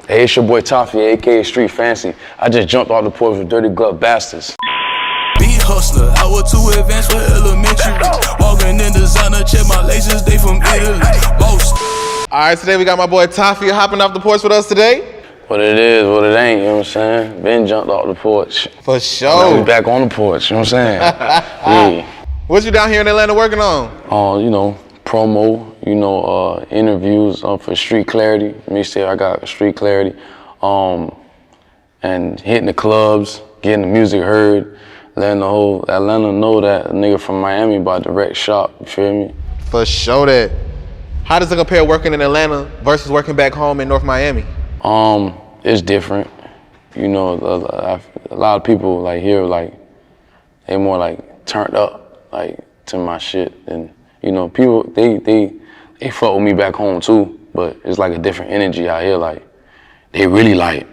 Hey, it's your boy Tafia, aka Street Fancy. I just jumped off the porch with dirty glove bastards. Beat hustler, I was too advanced for elementary. Walking in designer, check my laces, they from Italy. Boss. All right, today we got my boy Tafia hopping off the porch with us today. What it is, what it ain't, you know what I'm saying? Been jumped off the porch. For sure. Now we back on the porch, you know what I'm saying? Yeah. What you down here in Atlanta working on? You know, promo, interviews for Street Clarity. Mixtape, I got Street Clarity. And hitting the clubs, getting the music heard, letting the whole Atlanta know that a nigga from Miami about to wreck shop, you feel me? For sure that. How does it compare working in Atlanta versus working back home in North Miami? It's different. You know, a lot of people like here, like, they more like turned up, like, to my shit. And, you know, people, they fuck with me back home too, but it's like a different energy out here. Like, they really like,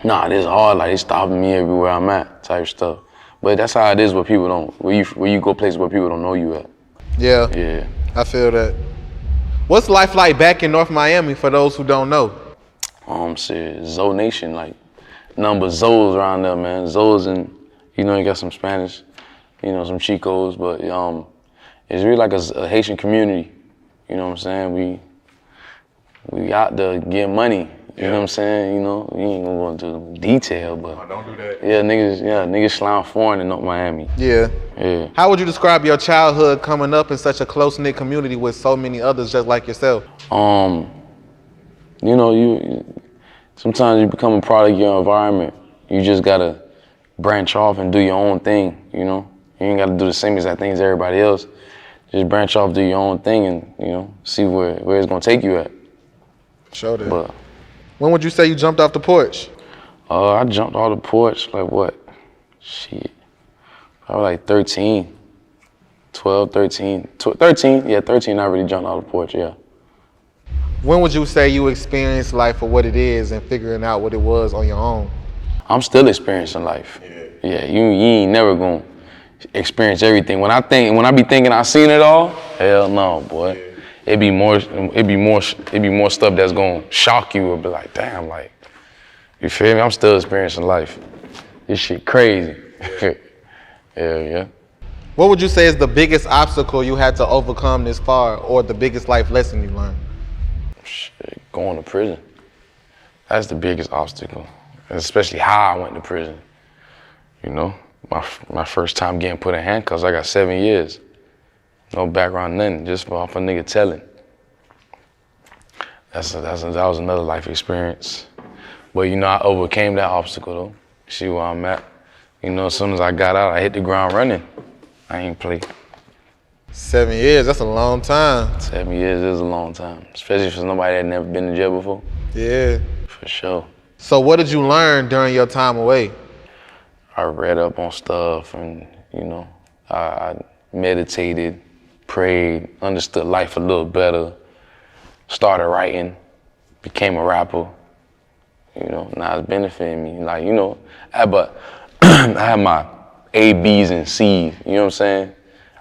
nah, this hard, like, they stopping me everywhere I'm at, type stuff. But that's how it is where people don't, where you go places where people don't know you at. Yeah. Yeah. I feel that. What's life like back in North Miami for those who don't know? Shit, Zo Nation, like, number Zoes around there, man. Zoes and, you know, you got some Spanish, you know, some Chicos, but it's really like a Haitian community. You know what I'm saying? We out there getting money. You know what I'm saying? You know, we ain't gonna go into detail, but don't do that. niggas slime foreign in North Miami. Yeah. Yeah. How would you describe your childhood coming up in such a close-knit community with so many others just like yourself? You know, you sometimes you become a product of your environment. You just gotta branch off and do your own thing, you know? You ain't gotta do the same exact thing as everybody else. Just branch off, do your own thing, and, you know, see where it's gonna take you at. Show that. But When would you say you jumped off the porch? I jumped off the porch, like what? Shit, probably like 13, 12, 13, 13, yeah, 13 I really jumped off the porch, yeah. When would you say you experienced life for what it is and figuring out what it was on your own? I'm still experiencing life. Yeah, you ain't never gonna experience everything. When I be thinking I seen it all, hell no, boy. It be more stuff that's gonna shock you or be like, damn, like, you feel me? I'm still experiencing life. This shit crazy. Yeah. What would you say is the biggest obstacle you had to overcome this far, or the biggest life lesson you learned? Shit, going to prison. That's the biggest obstacle, and especially how I went to prison. You know, my first time getting put in handcuffs, I got 7 years. No background, nothing, just off a nigga telling. That was another life experience. But, you know, I overcame that obstacle, though. See where I'm at. You know, as soon as I got out, I hit the ground running. I ain't play. 7 years, that's a long time. 7 years is a long time, especially for somebody that never been in jail before. Yeah. For sure. So what did you learn during your time away? I read up on stuff and, you know, I meditated, prayed, understood life a little better, started writing, became a rapper. You know, now it's benefiting me. Like, you know, but I had my A, B's, and C's, you know what I'm saying?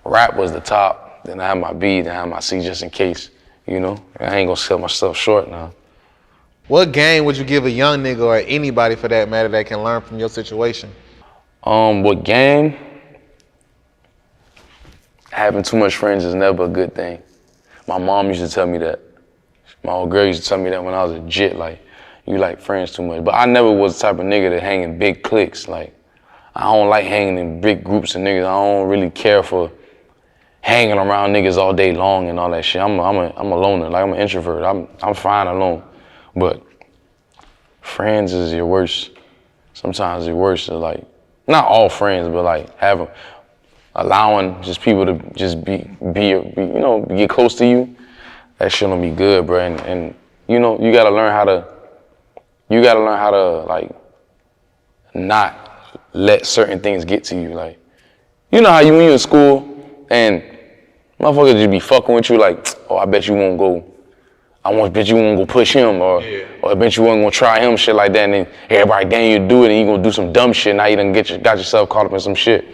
Rap was the top, then I had my B, then I had my C just in case, you know? I ain't gonna sell myself short now. What game would you give a young nigga, or anybody for that matter, that can learn from your situation? What game? Having too much friends is never a good thing. My mom used to tell me that. My old girl used to tell me that when I was a jit, like, you like friends too much. But I never was the type of nigga that hang in big cliques. Like, I don't like hanging in big groups of niggas. I don't really care for hanging around niggas all day long and all that shit. I'm a loner, like I'm an introvert. I'm fine alone. But friends is your worst. Sometimes your worst is like, not all friends, but like allowing just people to just be you know, get close to you. That shit don't be good, bro. And you know, you gotta learn how to like not let certain things get to you. Like, you know how when you in school and motherfuckers just be fucking with you like, oh, I bet you won't go. Bet you won't go push him, or I bet you won't gonna try him, shit like that. And then everybody, damn, you do it, and you gonna do some dumb shit. Now you done got yourself caught up in some shit.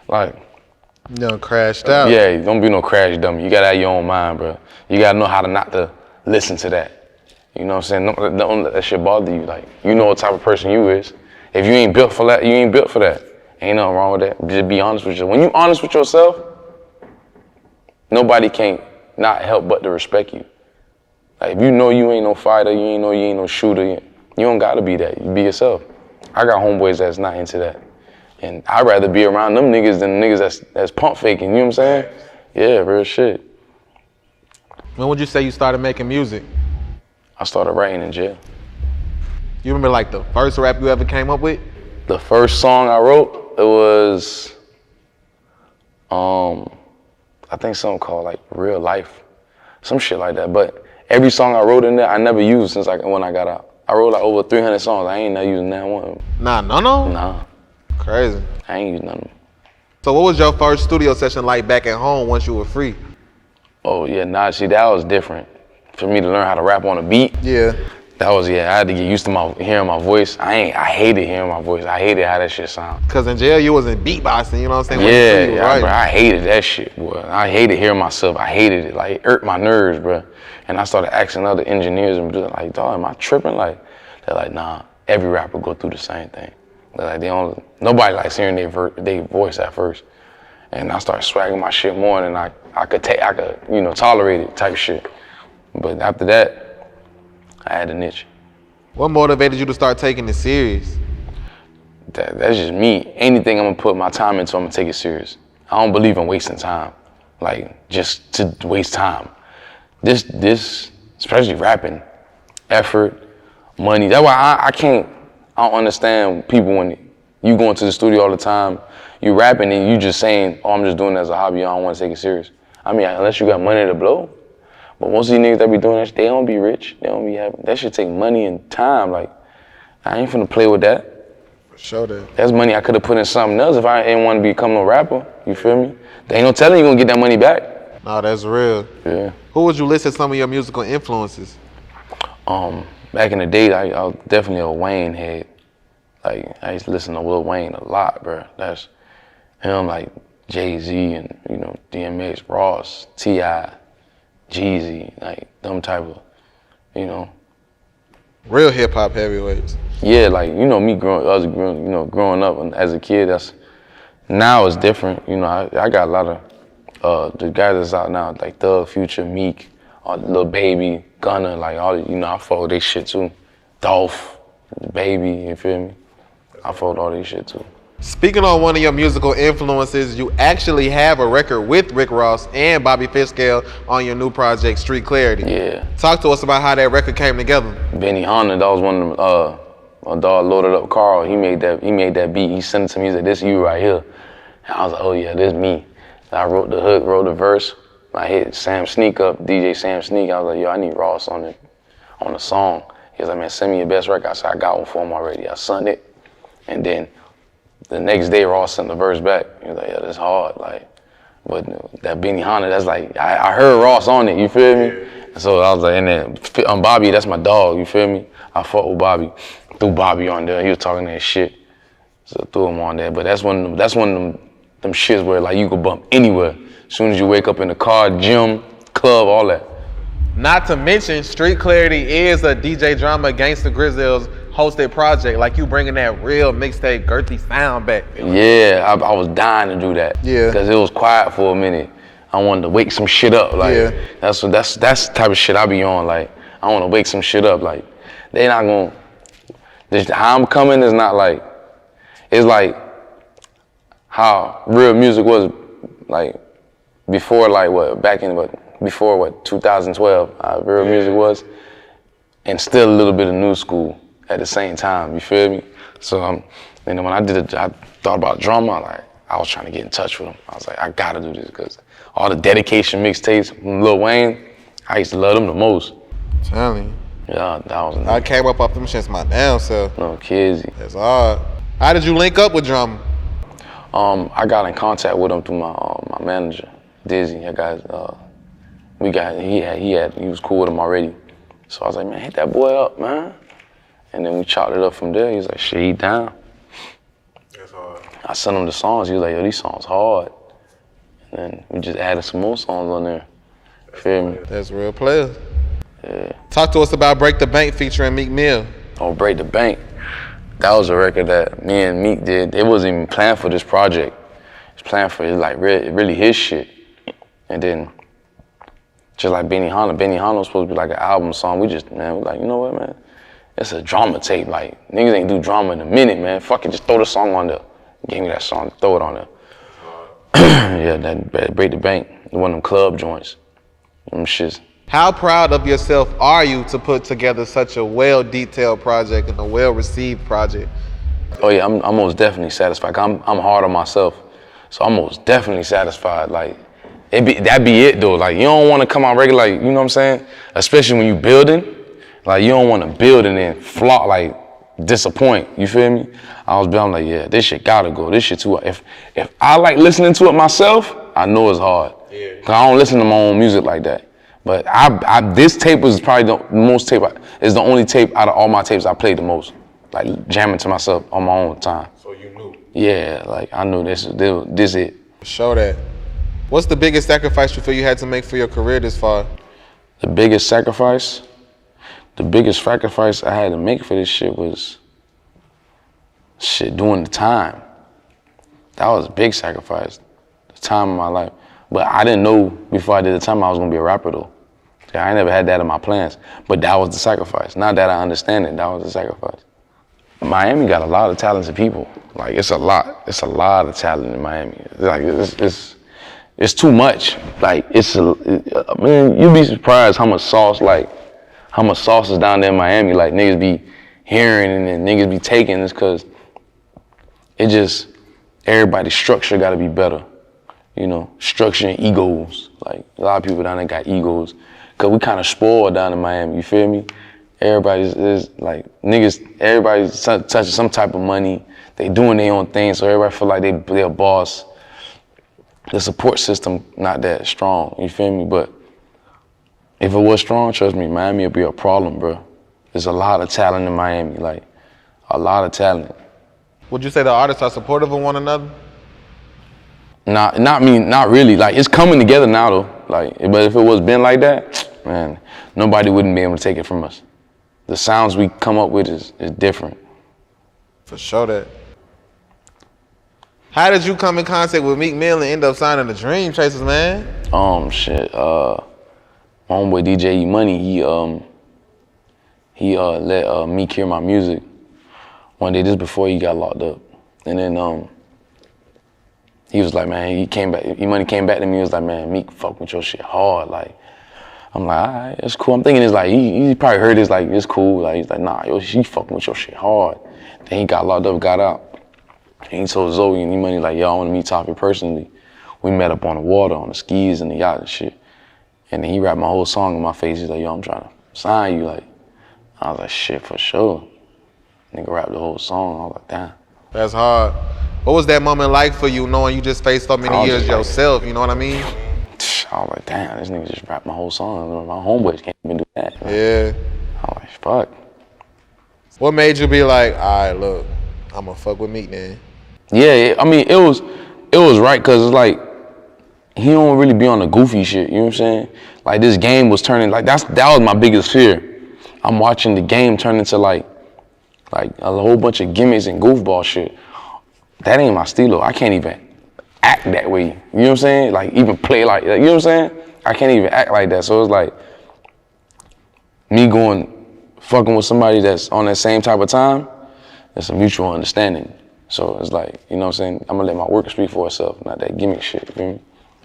Like, you done crashed out. Yeah, don't be no crash dummy. You gotta have your own mind, bro. You gotta know how to not to listen to that. You know what I'm saying? Don't let that shit bother you. Like, you know what type of person you is. If you ain't built for that, you ain't built for that. Ain't nothing wrong with that. Just be honest with yourself. When you honest with yourself, nobody can not help but to respect you. Like, if you know you ain't no fighter, you ain't no shooter, you don't gotta be that. You be yourself. I got homeboys that's not into that. And I'd rather be around them niggas than the niggas that's pump faking, you know what I'm saying? Yeah, real shit. When would you say you started making music? I started writing in jail. You remember like the first rap you ever came up with? The first song I wrote, it was, I think something called like Real Life, some shit like that. But every song I wrote in there, I never used since when I got out. I wrote like over 300 songs. I ain't never used none of them. Nah, no? Nah. Crazy. I ain't used none of them. So what was your first studio session like back at home once you were free? Oh yeah, nah, see that was different. For me to learn how to rap on a beat. Yeah. That was, I had to get used to hearing my voice. I hated hearing my voice. I hated how that shit sound. Cause in jail you wasn't beatboxing, you know what I'm saying? Yeah, bro, I hated that shit, boy. I hated hearing myself. I hated it, like it irked my nerves, bro. And I started asking other engineers and like, dog, am I tripping? Like, they're like, nah, every rapper go through the same thing. They're like, nobody likes hearing their voice at first. And I started swagging my shit more than I could tolerate it type shit. But after that, I had a niche. What motivated you to start taking it serious? That's just me. Anything I'm gonna put my time into, I'm gonna take it serious. I don't believe in wasting time, like just to waste time. This, especially rapping, effort, money. That's why I don't understand people when you go into the studio all the time, you rapping and you just saying, oh, I'm just doing it as a hobby, I don't wanna take it serious. I mean, unless you got money to blow. But most of these niggas that be doing that, they don't be rich. They don't be happy. That shit take money and time. Like, I ain't finna play with that. Show that. That's money I could have put in something else if I didn't want to become no rapper. You feel me? They ain't no telling you gonna get that money back. No, that's real. Yeah. Who would you list as some of your musical influences? Back in the day, I was definitely a Wayne head. Like, I used to listen to Lil Wayne a lot, bro. That's him, like Jay-Z and, DMX, Ross, T.I., Jeezy, like them type of, Real hip hop heavyweights. Yeah, like me growing up and as a kid. Now it's different. I got a lot of the guys that's out now, like Thug, Future, Meek, Lil Baby, Gunna, like all. I follow they shit too. Dolph, Baby, you feel me? I followed all these shit too. Speaking on one of your musical influences, you actually have a record with Rick Ross and Bobby Fishscale on your new project, Street Clarity. Yeah. Talk to us about how that record came together. Benihana, that was one of them, my dog loaded up Carl, he made that beat, he sent it to me, he said, this you right here. And I was like, oh yeah, this me. I wrote the hook, wrote the verse, I hit Sam Sneak up, DJ Sam Sneak, I was like, yo, I need Ross on the song. He was like, man, send me your best record. I said, I got one for him already. I sent it, and then the next day, Ross sent the verse back. He was like, yeah, that's hard. Like, but that Benihana, that's like, I heard Ross on it, you feel me? And so I was like, and then Bobby, that's my dog, you feel me? I fought with Bobby, threw Bobby on there. He was talking that shit, so threw him on there. But that's one of them shits where like you could bump anywhere. As soon as you wake up in the car, gym, club, all that. Not to mention, Street Clarity is a DJ Drama Gangsta Grizzlies hosted project. Like you bringing that real mixtape girthy sound back. Yeah, I was dying to do that. Yeah. Because it was quiet for a minute. I wanted to wake some shit up. Like that's the type of shit I be on. Like I want to wake some shit up. Like they not gonna. How I'm coming is not like. It's like how real music was like before, like before 2012. How real music was, and still a little bit of new school at the same time. You feel me? So when I thought about drama. I was trying to get in touch with him. I was like, I gotta do this because all the dedication mixtapes from Lil Wayne, I used to love them the most. Telling you. Yeah, that was. I came up off them shits my damn self. No kids. That's hard. How did you link up with Drama? I got in contact with him through my manager, Dizzy. He was cool with him already. So I was like, man, hit that boy up, man. And then we chopped it up from there. He was like, shit, he down. That's hard. I sent him the songs. He was like, yo, these songs hard. And then we just added some more songs on there. Feel me? That's real players. Yeah. Talk to us about Break the Bank featuring Meek Mill. Oh, Break the Bank. That was a record that me and Meek did. It wasn't even planned for this project. It was planned for like really his shit. And then just like Benihana was supposed to be like an album song. We were like, you know what, man? It's a drama tape. Like, niggas ain't do drama in a minute, man. Fuck it, just throw the song on there. Gave me that song, throw it on there. Yeah, that Break the Bank, one of them club joints. Them shits. How proud of yourself are you to put together such a well-detailed project and a well-received project? Oh yeah, I'm most definitely satisfied. I'm hard on myself, so I'm most definitely satisfied. Like, that be it though. Like, you don't want to come out regular, like, you know what I'm saying? Especially when you building, like, you don't want to build and then flop, like, disappoint. You feel me? I'm like, yeah, this shit gotta go. This shit too. If I like listening to it myself, I know it's hard. Yeah. Cause I don't listen to my own music like that. But this tape was probably the most tape. It's the only tape out of all my tapes I played the most. Like, jamming to myself on my own time. So you knew? Yeah, like, I knew this it. Show that. What's the biggest sacrifice you feel you had to make for your career this far? The biggest sacrifice I had to make for this shit was doing the time. That was a big sacrifice, the time of my life. But I didn't know before I did the time I was gonna be a rapper though. I never had that in my plans, but that was the sacrifice. Now that I understand it, that was the sacrifice. Miami got a lot of talented people. Like, it's a lot of talent in Miami. Like, it's too much. Like, man, you'd be surprised how much sauce is down there in Miami. Like, niggas be hearing and then niggas be taking. It's cause everybody's structure gotta be better. You know, structure and egos. Like, a lot of people down there got egos. Cause we kind of spoiled down in Miami, you feel me? Everybody's touching some type of money. They doing their own thing, so everybody feel like they're a boss. The support system not that strong, you feel me? But if it was strong, trust me, Miami would be a problem, bro. There's a lot of talent in Miami, like, a lot of talent. Would you say the artists are supportive of one another? Not really. Like, it's coming together now though. Like, but if it was been like that, man, nobody wouldn't be able to take it from us. The sounds we come up with is different. For sure that. How did you come in contact with Meek Mill and end up signing the Dreamchasers, man? My homeboy DJ Money, he let Meek hear my music one day, just before he got locked up. And then he was like, man, Money came back to me, he was like, man, Meek fuck with your shit hard. Like, I'm like, all right, it's cool. I'm thinking it's like, he probably heard this, like, it's cool. Like, he's like, nah, yo, she fucking with your shit hard. Then he got locked up, got out. And he told Zoe and Money, like, yo, I want to meet Tafia personally. We met up on the water, on the skis and the yacht and shit. And then he rapped my whole song in my face. He's like, yo, I'm trying to sign you. Like, I was like, shit, for sure. Nigga rapped the whole song. I was like, damn. That's hard. What was that moment like for you, knowing you just faced so many years yourself, you know what I mean? I was like, damn, this nigga just rapped my whole song. My homeboys can't even do that. Like, yeah. I was like, fuck. What made you be like, all right, look, I'ma fuck with Meek, man? Yeah, I mean, it was right, cause it's like, he don't really be on the goofy shit, you know what I'm saying? Like, this game was turning, like, that was my biggest fear. I'm watching the game turn into like a whole bunch of gimmicks and goofball shit. That ain't my stilo. I can't even act that way. You know what I'm saying? Like, even play like that. You know what I'm saying? I can't even act like that. So it's like me fucking with somebody that's on that same type of time. It's a mutual understanding. So it's like, you know what I'm saying? I'm gonna let my work speak for itself, not that gimmick shit. You feel me?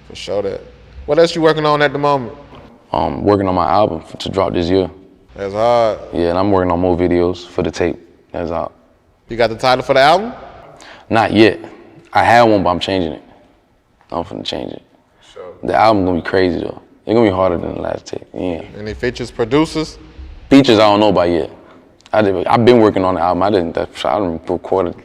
For sure that. What else you working on at the moment? Working on my album to drop this year. That's hard. Yeah, and I'm working on more videos for the tape. That's out. You got the title for the album? Not yet. I had one, but I'm changing it. I'm finna change it. Sure. The album gonna be crazy though. It's gonna be harder than the last tape. Yeah. Any features, producers? Features I don't know about yet. I've been working on the album. I done recorded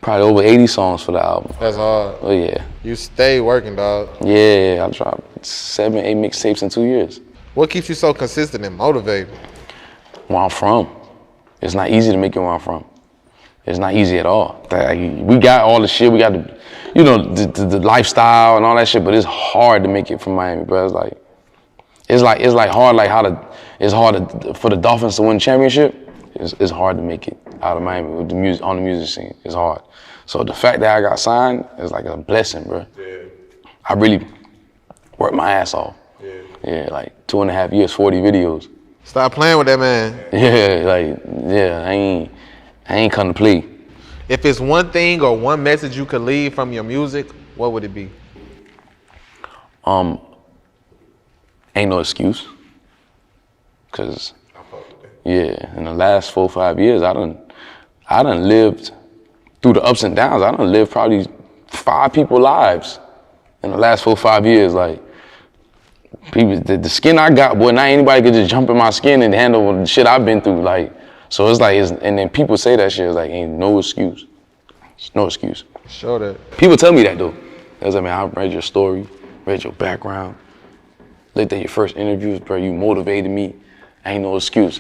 probably over 80 songs for the album. That's hard. Oh yeah. You stay working, dog. Yeah, I dropped 7, 8 mixtapes in 2 years. What keeps you so consistent and motivated? Where I'm from. It's not easy to make it where I'm from. It's not easy at all. We got all the shit, we got the lifestyle and all that shit, but it's hard to make it from Miami, bro. It's like hard, like it's hard for the Dolphins to win the championship. It's hard to make it out of Miami with the music on the music scene. It's hard. So the fact that I got signed is like a blessing, bro. Yeah. I really worked my ass off. Yeah, like 2.5 years, 40 videos. Stop playing with that, man. Yeah, I ain't come to play. If it's one thing or one message you could leave from your music, what would it be? Ain't no excuse. Cause yeah, in the last 4 or 5 years, I done lived through the ups and downs. I done lived probably 5 people's lives in the last 4 or 5 years. Like, people, the skin I got, boy, not anybody could just jump in my skin and handle the shit I've been through. Like, so it's like, and then people say that shit, it's like, ain't no excuse. It's no excuse. Show that. People tell me that though. They was like, man, I read your story, read your background, looked at your first interviews, bro, you motivated me. Ain't no excuse.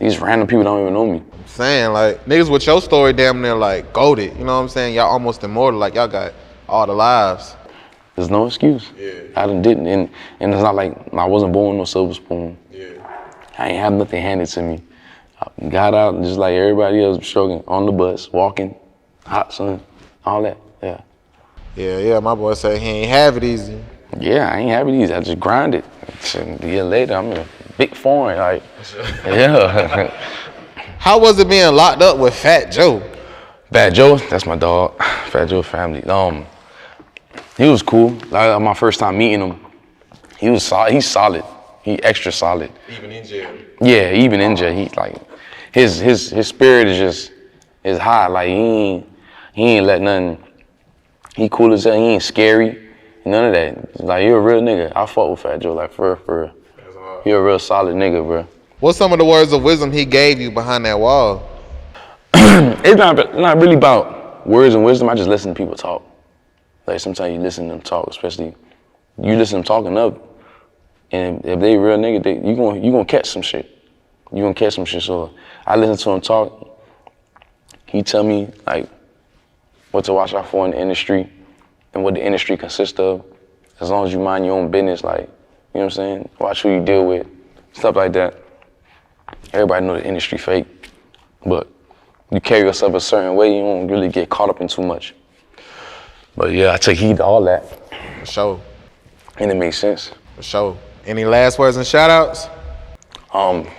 These random people don't even know me. I'm saying, like, niggas with your story damn near like goated. You know what I'm saying? Y'all almost immortal. Like, y'all got all the lives. There's no excuse. Yeah. I didn't, and it's not like I wasn't born with no silver spoon. Yeah. I ain't have nothing handed to me. I got out just like everybody else, struggling on the bus, walking, hot sun, all that. Yeah. Yeah, my boy said he ain't have it easy. Yeah, I ain't have it easy. I just grinded. A year later, I'm in a big foreign, like, yeah. How was it being locked up with Fat Joe? Fat Joe, that's my dog. Fat Joe family. He was cool. Like, my first time meeting him, he was solid. He's solid. He extra solid. Even in jail. Yeah, even in jail, he like his spirit is high. Like he ain't let nothing. He cool as hell. He ain't scary. None of that. Like, you're a real nigga. I fuck with Fat Joe. Like, for real. You're a real solid nigga, bro. What's some of the words of wisdom he gave you behind that wall? It's not really about words and wisdom. I just listen to people talk. Like, sometimes you listen to them talk, especially you listen to them talking up, and if they real nigga, you gonna catch some shit. You gonna catch some shit. So I listen to him talk. He tell me like what to watch out for in the industry and what the industry consists of. As long as you mind your own business, like, you know what I'm saying? Watch who you deal with, stuff like that. Everybody know the industry fake, but you carry yourself a certain way, you don't really get caught up in too much. But yeah, I take heed to all that. For sure. And it makes sense. For sure. Any last words and shout outs?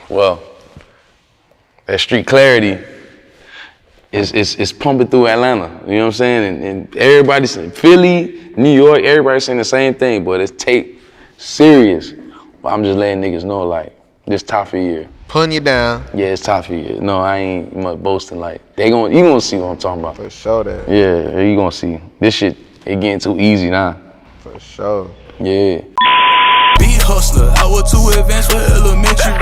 Well, that street clarity is pumping through Atlanta. You know what I'm saying? And everybody's saying Philly, New York, everybody's saying the same thing, but it's tape serious. But I'm just letting niggas know, like, this Tafia year. Putting you down. Yeah, it's Tafia year. No, I ain't much boasting. Like, you gonna see what I'm talking about. For sure that. Yeah, you gonna see. This shit, it getting too easy now. For sure. Yeah. Beat hustler, I was too advanced for elementary.